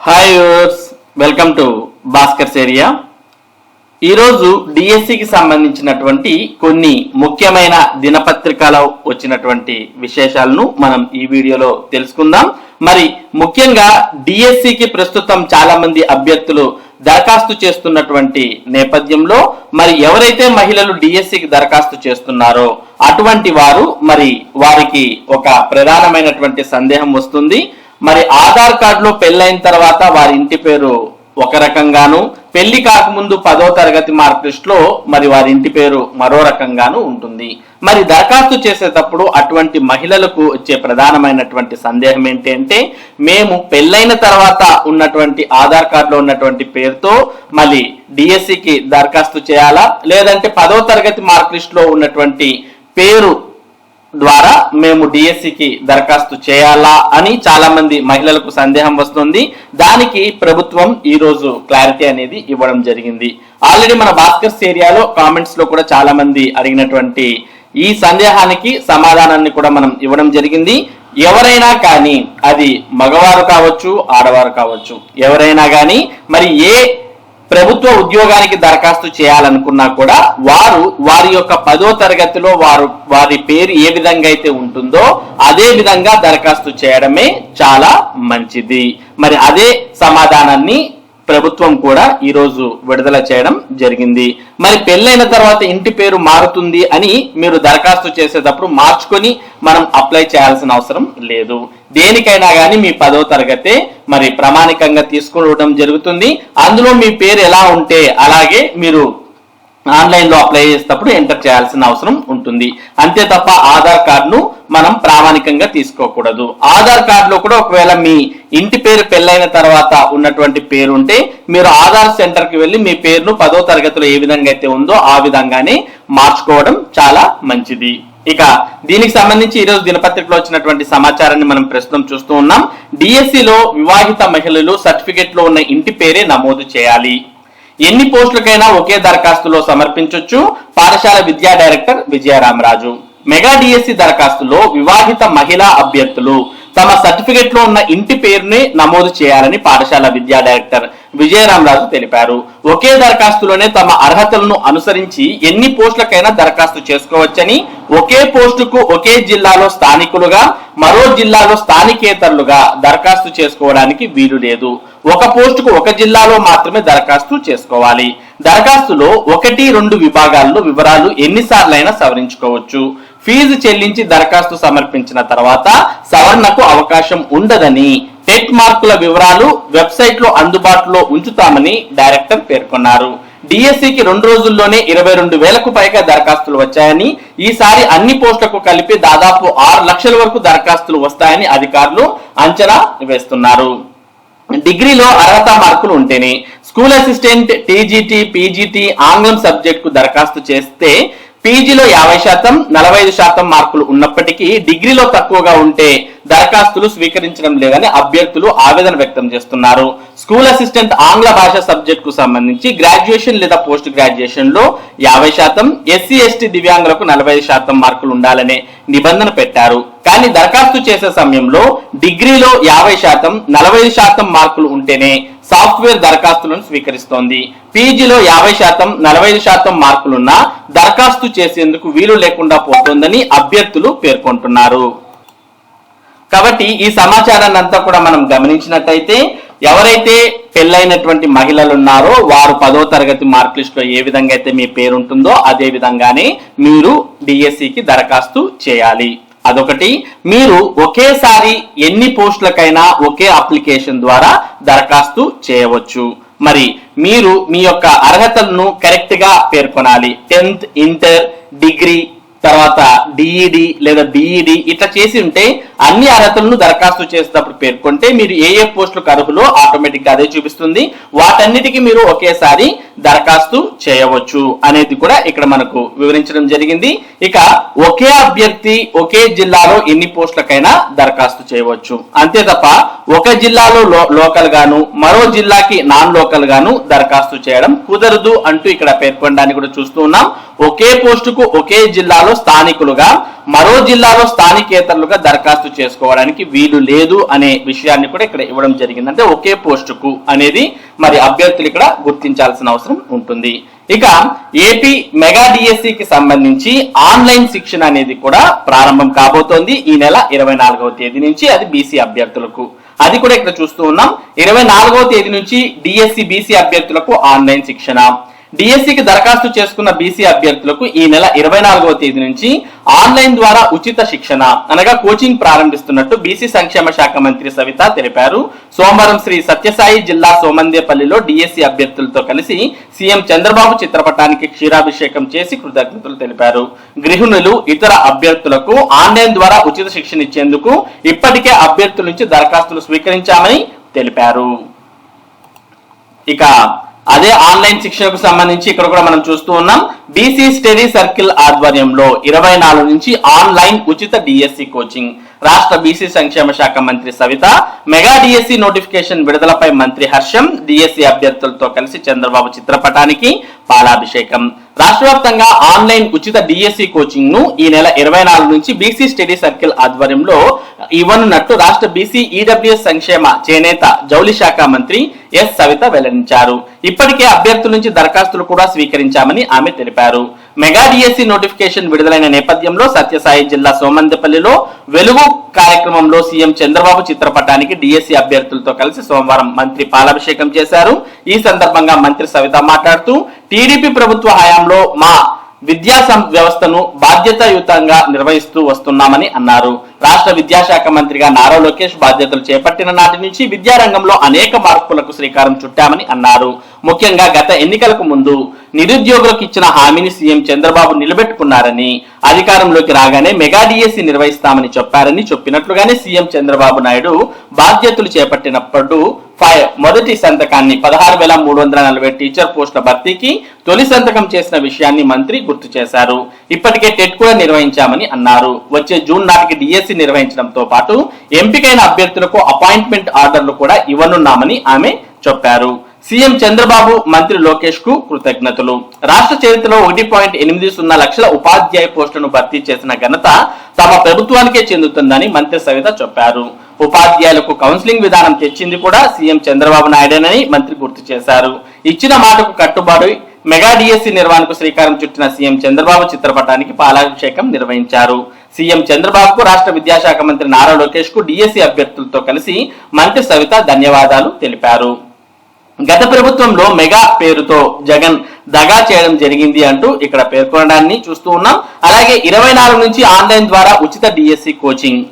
Hi viewers, welcome to Bhaskar's area. ఈరోజు డిఎస్సికి సంబంధించినటువంటి కొన్ని ముఖ్యమైన దినపత్రికలో వచ్చినటువంటి విశేషాలను మనం ఈ వీడియోలో తెలుసుకుందాం. మరి ముఖ్యంగా డిఎస్సికి ప్రస్తుతం చాలా మంది అభ్యర్థులు దరఖాస్తు చేస్తున్నటువంటి నేపథ్యంలో మరి ఎవరైతే మహిళలు డిఎస్సికి దరఖాస్తు చేస్తున్నారో అటువంటి వారు మరి వారికి ఒక ప్రధానమైనటువంటి సందేహం వస్తుంది. మరి ఆధార్ కార్డులో పెళ్ళైన తర్వాత వారి ఇంటి పేరు ఒక రకంగాను, పెళ్లి కాకముందు 10వ తరగతి మార్క్ లిస్ట్ లో మరి వారి ఇంటి పేరు మరో రకంగాను ఉంటుంది. మరి దరఖాస్తు చేసేటప్పుడు అటువంటి మహిళలకు వచ్చే ప్రధానమైనటువంటి సందేహం ఏంటి అంటే, మేము పెళ్ళైన తర్వాత ఉన్నటువంటి ఆధార్ కార్డులో ఉన్నటువంటి పేరుతో మళ్ళీ డిఎస్సికి దరఖాస్తు చేయాలా, లేదంటే 10వ తరగతి మార్క్ లిస్ట్ లో ఉన్నటువంటి పేరు ద్వారా మేము డిఎస్సికి దరఖాస్తు చేయాలా అని చాలా మంది మహిళలకు సందేహం వస్తుంది. దానికి ప్రభుత్వం ఈ రోజు క్లారిటీ అనేది ఇవ్వడం జరిగింది. ఆల్రెడీ మన భాస్కర్స్ ఏరియాలో కామెంట్స్ లో కూడా చాలా మంది అడిగినటువంటి ఈ సందేహానికి సమాధానాన్ని కూడా మనం ఇవ్వడం జరిగింది. ఎవరైనా కానీ, అది మగవారు కావచ్చు ఆడవారు కావచ్చు, ఎవరైనా కానీ మరి ఏ ప్రభుత్వ ఉద్యోగానికి దరఖాస్తు చేయాలనుకున్నా కూడా వారి యొక్క 10వ తరగతిలో వారి పేరు ఏ విధంగా అయితే ఉంటుందో అదే విధంగా దరఖాస్తు చేయడమే చాలా మంచిది. మరి అదే సమాధానాన్ని ప్రభుత్వం కూడా ఈ రోజు విడుదల చేయడం జరిగింది. మరి పెళ్ళైన తర్వాత ఇంటి పేరు మారుతుంది అని మీరు దరఖాస్తు చేసేటప్పుడు మార్చుకొని మనం అప్లై చేయాల్సిన అవసరం లేదు. దేనికైనా కానీ మీ 10వ తరగతే మరి ప్రామాణికంగా తీసుకోవడం జరుగుతుంది. అందులో మీ పేరు ఎలా ఉంటే అలాగే మీరు ఆన్లైన్ లో అప్లై చేసేటప్పుడు ఎంటర్ చేయాల్సిన అవసరం ఉంటుంది. అంతే తప్ప ఆధార్ కార్డును మనం ప్రామాణికంగా తీసుకోకూడదు. ఆధార్ కార్డులో కూడా ఒకవేళ మీ ఇంటి పేరు పెళ్ళైన తర్వాత ఉన్నటువంటి పేరు ఉంటే మీరు ఆధార్ సెంటర్ కి వెళ్ళి మీ పేరును 10వ తరగతిలో ఏ విధంగా అయితే ఉందో ఆ విధంగానే మార్చుకోవడం చాలా మంచిది. ఇక దీనికి సంబంధించి ఈరోజు దినపత్రికలో వచ్చినటువంటి సమాచారాన్ని మనం ప్రస్తుతం చూస్తూ ఉన్నాం. డిఎస్సిలో వివాహిత మహిళలు సర్టిఫికెట్ లో ఉన్న ఇంటి పేరే నమోదు చేయాలి. ఎన్ని పోస్టులకైనా ఒకే దరఖాస్తులో సమర్పించొచ్చు. పాఠశాల విద్యా డైరెక్టర్ విజయరామరాజు. మెగా డిఎస్సి దరఖాస్తులో వివాహిత మహిళా అభ్యర్థులు తమ సర్టిఫికెట్ లో ఉన్న ఇంటి పేరుని నమోదు చేయాలని పాఠశాల విద్యా డైరెక్టర్ విజయరామరాజు తెలిపారు. ఒకే దరఖాస్తులోనే తమ అర్హతలను అనుసరించి ఎన్ని పోస్టులకైనా దరఖాస్తు చేసుకోవచ్చని, ఒకే పోస్టుకు ఒకే జిల్లాలో స్థానికులుగా మరో జిల్లాలో స్థానికేతరులుగా దరఖాస్తు చేసుకోవడానికి వీలు లేదు. ఒక పోస్టుకు ఒక జిల్లాలో మాత్రమే దరఖాస్తు చేసుకోవాలి. దరఖాస్తులో 1-2 విభాగాల్లో వివరాలు ఎన్నిసార్లైనా సవరించుకోవచ్చు. ఫీజు చెల్లించి దరఖాస్తు సమర్పించిన తర్వాత సవరణకు అవకాశం ఉండదని, టెట్ మార్కుల వివరాలు వెబ్సైట్ లో అందుబాటులో ఉంచుతామని డైరెక్టర్ పేర్కొన్నారు. డిఎస్సికి 2 రోజుల్లోనే 22,000కు పైగా దరఖాస్తులు వచ్చాయని, ఈసారి అన్ని పోస్టులకు కలిపి దాదాపు 6 లక్షల వరకు దరఖాస్తులు వస్తాయని అధికారులు అంచనా వేస్తున్నారు. డిగ్రీలో అర్హత మార్కులు ఉంటేనే స్కూల్ అసిస్టెంట్, టీజీటీ, పీజీటీ ఆంగ్లం సబ్జెక్ట్ కు దరఖాస్తు చేస్తే పీజీలో 50%, 45% మార్కులు ఉన్నప్పటికీ డిగ్రీలో తక్కువగా ఉంటే దరఖాస్తులు స్వీకరించడం లేదని అభ్యర్థులు ఆవేదన వ్యక్తం చేస్తున్నారు. స్కూల్ అసిస్టెంట్ ఆంగ్ల భాష సబ్జెక్ట్ కు సంబంధించి గ్రాడ్యుయేషన్ లేదా పోస్ట్ గ్రాడ్యుయేషన్ లో 50%, ఎస్సీ ఎస్టీ దివ్యాంగులకు 45% మార్కులు ఉండాలనే నిబంధన పెట్టారు. కానీ దరఖాస్తు చేసే సమయంలో డిగ్రీలో 50%, 45% మార్కులు ఉంటేనే సాఫ్ట్వేర్ దరఖాస్తులను స్వీకరిస్తోంది. పీజీలో 50%, 45% మార్కులున్నా దరఖాస్తు చేసేందుకు వీలు లేకుండా పోతోందని అభ్యర్థులు పేర్కొంటున్నారు. కాబట్టి ఈ సమాచారాన్ని అంతా కూడా మనం గమనించినట్టయితే ఎవరైతే పెళ్ళైనటువంటి మహిళలు ఉన్నారో వారు 10వ తరగతి మార్క్ లిస్ట్ లో ఏ విధంగా అయితే మీ పేరు ఉంటుందో అదే విధంగానే మీరు డిఎస్సికి దరఖాస్తు చేయాలి. అదొకటి. మీరు ఒకేసారి ఎన్ని పోస్టులకైనా ఒకే అప్లికేషన్ ద్వారా దరఖాస్తు చేయవచ్చు. మరి మీరు మీ యొక్క అర్హతలను కరెక్ట్ గా పేర్కొనాలి. 10th, ఇంటర్, డిగ్రీ, తర్వాత డిఈడి లేదా బిఈడి ఇట్లా చేసి ఉంటే అన్ని అర్హతలను దరఖాస్తు చేసేటప్పుడు పేర్కొంటే మీరు ఏ పోస్టులకు అర్హులో ఆటోమేటిక్ గా అదే చూపిస్తుంది. వాటన్నిటికీ మీరు ఒకేసారి దరఖాస్తు చేయవచ్చు అనేది కూడా ఇక్కడ మనకు వివరించడం జరిగింది. ఇక ఒకే అభ్యర్థి ఒకే జిల్లాలో ఎన్ని పోస్టులకైనా దరఖాస్తు చేయవచ్చు. అంతే తప్ప ఒక జిల్లాలో లోకల్ గాను మరో జిల్లాకి నాన్ లోకల్ గాను దరఖాస్తు చేయడం కుదరదు అంటూ ఇక్కడ పేర్కొనడానికి కూడా చూస్తూ ఉన్నాం. ఒకే పోస్టుకు ఒకే జిల్లాలో స్థానికులుగా మరో జిల్లాలో స్థానికేతరులుగా దరఖాస్తు చేసుకోవడానికి వీలు లేదు అనే విషయాన్ని కూడా ఇక్కడ ఇవ్వడం జరిగింది. అంటే ఒకే పోస్టుకు అనేది మరి అభ్యర్థులు ఇక్కడ గుర్తించాల్సిన అవసరం ఉంటుంది. ఇక ఏపీ మెగా డిఎస్సికి సంబంధించి ఆన్లైన్ శిక్షణ అనేది కూడా ప్రారంభం కాబోతోంది ఈ నెల 24వ తేదీ నుంచి. అది బీసీ అభ్యర్థులకు, అది కూడా ఇక్కడ చూస్తూ ఉన్నాం. 24వ తేదీ నుంచి డిఎస్సి బీసీ అభ్యర్థులకు ఆన్లైన్ శిక్షణ. డిఎస్సికి దరఖాస్తు చేసుకున్న బీసీ అభ్యర్థులకు ఈ నెల 24వ తేదీ నుంచి ఆన్లైన్ ద్వారా ఉచిత శిక్షణ అనగా కోచింగ్ ప్రారంభిస్తున్నట్టు బీసీ సంక్షేమ శాఖ మంత్రి సవిత తెలిపారు. సోమవారం శ్రీ సత్యసాయి జిల్లా సోమందేపల్లిలో డిఎస్సి అభ్యర్థులతో కలిసి సీఎం చంద్రబాబు చిత్రపటానికి క్షీరాభిషేకం చేసి కృతజ్ఞతలు తెలిపారు. గృహిణులు ఇతర అభ్యర్థులకు ఆన్లైన్ ద్వారా ఉచిత శిక్షణ ఇచ్చేందుకు ఇప్పటికే అభ్యర్థుల నుంచి దరఖాస్తులు స్వీకరించామని తెలిపారు. ఇక అదే ఆన్లైన్ శిక్షణకు సంబంధించి ఇక్కడ కూడా మనం చూస్తూ ఉన్నాం. బీసీ స్టడీ సర్కిల్ ఆధ్వర్యంలో 24 నుంచి ఆన్లైన్ ఉచిత డిఎస్సి కోచింగ్. రాష్ట్ర బీసీ సంక్షేమ శాఖ మంత్రి సవిత మెగా డిఎస్సి నోటిఫికేషన్ విడుదలపై మంత్రి హర్షం డిఎస్సి అభ్యర్థులతో కలిసి చంద్రబాబు చిత్రపటానికి పాలాభిషేకం. రాష్ట్ర వ్యాప్తంగా ఆన్లైన్ ఉచిత డిఎస్సి కోచింగ్ ను ఈ నెల 24 నుంచి బీసీ స్టడీ సర్కిల్ ఆధ్వర్యంలో ఇవ్వనున్నట్టు రాష్ట్ర బీసీ ఈడబ్ల్యూఎస్ సంక్షేమ చేనేత జౌలి శాఖ మంత్రి ఎస్ సవిత వెల్లడించారు. ఇప్పటికే అభ్యర్థుల నుంచి దరఖాస్తులు కూడా స్వీకరించామని ఆమె తెలిపారు. మెగా డిఎస్సి నోటిఫికేషన్ విడుదలైన నేపథ్యంలో సత్యసాయి జిల్లా సోమందేపల్లిలో వెలుగు కార్యక్రమంలో సీఎం చంద్రబాబు చిత్రపటానికి డిఎస్సి అభ్యర్థులతో కలిసి సోమవారం మంత్రి పాలాభిషేకం చేశారు. ఈ సందర్భంగా మంత్రి సవిత మాట్లాడుతూ టీడీపీ ప్రభుత్వ హయాంలో మా విద్యా వ్యవస్థను బాధ్యతాయుతంగా నిర్వహిస్తూ వస్తున్నామని అన్నారు. రాష్ట్ర విద్యాశాఖ మంత్రిగా నారా లోకేష్ బాధ్యతలు చేపట్టిన నాటి నుంచి విద్యారంగంలో అనేక మార్పులకు శ్రీకారం చుట్టామని అన్నారు. ముఖ్యంగా గత ఎన్నికలకు ముందు నిరుద్యోగులకు ఇచ్చిన హామీని సీఎం చంద్రబాబు నిలబెట్టుకున్నారని, అధికారంలోకి రాగానే మెగా డిఎస్సి నిర్వహిస్తామని చెప్పినట్లుగానే సీఎం చంద్రబాబు నాయుడు బాధ్యతలు చేపట్టినప్పుడు మొదటి సంతకాన్ని 16,340 టీచర్ పోస్టుల భర్తీకి తొలి సంతకం చేసిన విషయాన్ని మంత్రి గుర్తు చేశారు. ఇప్పటికే టెట్ కూడా నిర్వహించామని అన్నారు. వచ్చే జూన్ నాటికి డిఎస్సి నిర్వహించడంతో పాటు ఎంపికైన అభ్యర్థులకు అపాయింట్మెంట్ ఆర్డర్లు కూడా ఇవ్వనున్నామని ఆమె చెప్పారు. సీఎం చంద్రబాబు, మంత్రి లోకేష్ కు కృతజ్ఞతలు. రాష్ట్ర చరిత్రలో 1.80 లక్షల ఉపాధ్యాయ పోస్టులను భర్తీ చేసిన ఘనత తమ ప్రభుత్వానికే చెందుతుందని మంత్రి సవిత చెప్పారు. ఉపాధ్యాయులకు కౌన్సిలింగ్ విధానం తెచ్చింది కూడా సీఎం చంద్రబాబు నాయుడేనని మంత్రి గుర్తు చేశారు. ఇచ్చిన మాటకు కట్టుబడి మెగా డిఎస్సి నిర్వహణకు శ్రీకారం చుట్టిన సీఎం చంద్రబాబు చిత్రపటానికి పాలాభిషేకం నిర్వహించారు. సీఎం చంద్రబాబుకు, రాష్ట్ర విద్యాశాఖ మంత్రి నారా లోకేష్ కు డిఎస్సి అభ్యర్థులతో కలిసి మంత్రి సవిత ధన్యవాదాలు తెలిపారు. గత ప్రభుత్వంలో మెగా పేరుతో జగన్ దగా చేయడం జరిగింది అంటూ ఇక్కడ పేర్కొనడాన్ని చూస్తూ ఉన్నాం. అలాగే 24 నుంచి ఆన్లైన్ ద్వారా ఉచిత డిఎస్సి కోచింగ్.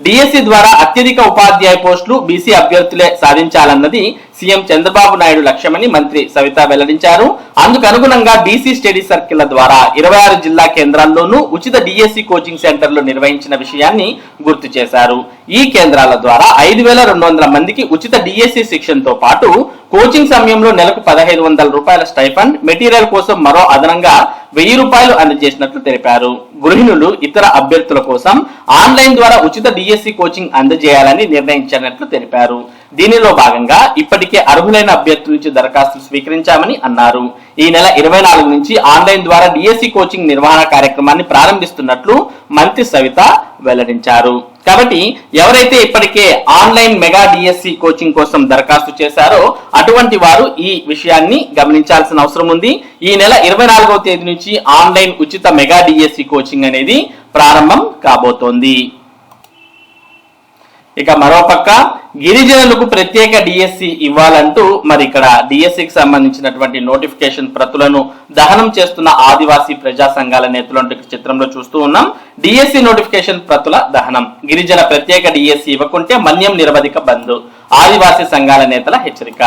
డిఎస్సి ద్వారా అత్యధిక ఉపాధ్యాయ పోస్టులు బీసీ అభ్యర్థులే సాధించాలన్నది సీఎం చంద్రబాబు నాయుడు లక్ష్యమని మంత్రి సవిత వెల్లడించారు. అందుకు అనుగుణంగా బీసీ స్టడీ సర్కిళ్ల ద్వారా 26 జిల్లా కేంద్రాల్లోనూ ఉచిత డిఎస్సి కోచింగ్ సెంటర్లు నిర్వహించిన విషయాన్ని గుర్తు చేశారు. ఈ కేంద్రాల ద్వారా 5,200 మందికి ఉచిత డిఎస్సి శిక్షణతో పాటు కోచింగ్ సమయంలో నెలకు 1,500 రూపాయల స్టైఫండ్, మెటీరియల్ కోసం మరో అదనంగా 1,000 రూపాయలు అందజేసినట్లు తెలిపారు. గృహిణులు ఇతర అభ్యర్థుల కోసం ఆన్లైన్ ద్వారా ఉచిత డిఎస్సి కోచింగ్ అందజేయాలని నిర్ణయించినట్లు తెలిపారు. దీనిలో భాగంగా ఇప్పటికే అర్హులైన అభ్యర్థుల నుంచి దరఖాస్తులు స్వీకరించామని అన్నారు. ఈ నెల 24 నుంచి ఆన్లైన్ ద్వారా డిఎస్సి కోచింగ్ నిర్వహణ కార్యక్రమాన్ని ప్రారంభిస్తున్నట్లు మంత్రి సవిత వెల్లడించారు. కాబట్టి ఎవరైతే ఇప్పటికే ఆన్లైన్ మెగా డిఎస్సి కోచింగ్ కోసం దరఖాస్తు చేశారో అటువంటి వారు ఈ విషయాన్ని గమనించాల్సిన అవసరం ఉంది. ఈ నెల 24వ తేదీ నుంచి ఆన్లైన్ ఉచిత మెగా డిఎస్సి కోచింగ్ అనేది ప్రారంభం కాబోతోంది. ఇక మరోపక్క గిరిజనులకు ప్రత్యేక డిఎస్సి ఇవ్వాలంటూ మరి ఇక్కడ డిఎస్సికి సంబంధించినటువంటి నోటిఫికేషన్ ప్రతులను దహనం చేస్తున్న ఆదివాసీ ప్రజా సంఘాల నేతలు చిత్రంలో చూస్తూ ఉన్నాం. డిఎస్సి నోటిఫికేషన్ ప్రతుల దహనం. గిరిజన ప్రత్యేక డిఎస్సి ఇవ్వకుంటే మన్యం నిరవధిక బంద్. ఆదివాసీ సంఘాల నేతల హెచ్చరిక.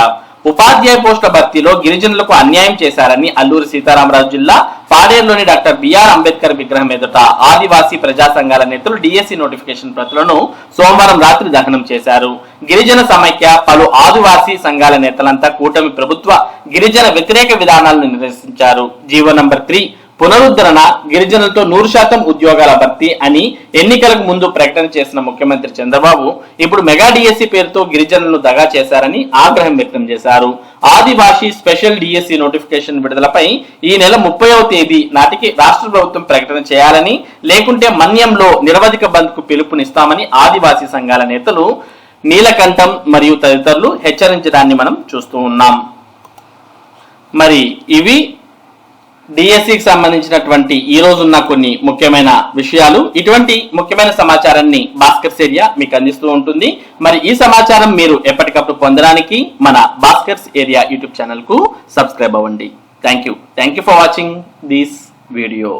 ఉపాధ్యాయ పోస్టుల భర్తీలో గిరిజనులకు అన్యాయం చేశారని అల్లూరి సీతారామరాజు జిల్లా పాడేరులోని డాక్టర్ బిఆర్ అంబేద్కర్ విగ్రహం ఎదుట ఆదివాసీ ప్రజా సంఘాల నేతలు డిఎస్సి నోటిఫికేషన్ ప్రతులను సోమవారం రాత్రి దహనం చేశారు. గిరిజన సమైక్య, పలు ఆదివాసీ సంఘాల నేతలంతా కూటమి ప్రభుత్వ గిరిజన వ్యతిరేక విధానాలను నిరసించారు. జీవో నంబర్ 3 పునరుద్ధరణ, గిరిజనులతో 100% ఉద్యోగాల భర్తీ అని ఎన్నికలకు ముందు ప్రకటన చేసిన ముఖ్యమంత్రి చంద్రబాబు ఇప్పుడు మెగా డిఎస్సి పేరుతో గిరిజనులను దగా చేశారని ఆగ్రహం వ్యక్తం చేశారు. ఆదివాసీ స్పెషల్ డిఎస్సి నోటిఫికేషన్ విడుదలపై ఈ నెల 30వ తేదీ నాటికి రాష్ట్ర ప్రభుత్వం ప్రకటన చేయాలని, లేకుంటే మన్యంలో నిరవధిక బంద్ కు పిలుపునిస్తామని ఆదివాసీ సంఘాల నేతలు నీలకంఠం మరియు తదితరులు హెచ్చరించడాన్ని మనం చూస్తూ ఉన్నాం. మరి ఇవి డిఎస్సికి సంబంధించినటువంటి ఈ రోజున్న కొన్ని ముఖ్యమైన విషయాలు. ఇటువంటి ముఖ్యమైన సమాచారాన్ని భాస్కర్స్ ఏరియా మీకు అందిస్తూ ఉంటుంది. మరి ఈ సమాచారం మీరు ఎప్పటికప్పుడు పొందడానికి మన భాస్కర్స్ ఏరియా యూట్యూబ్ ఛానల్ కు సబ్స్క్రైబ్ అవ్వండి. Thank you for watching this video.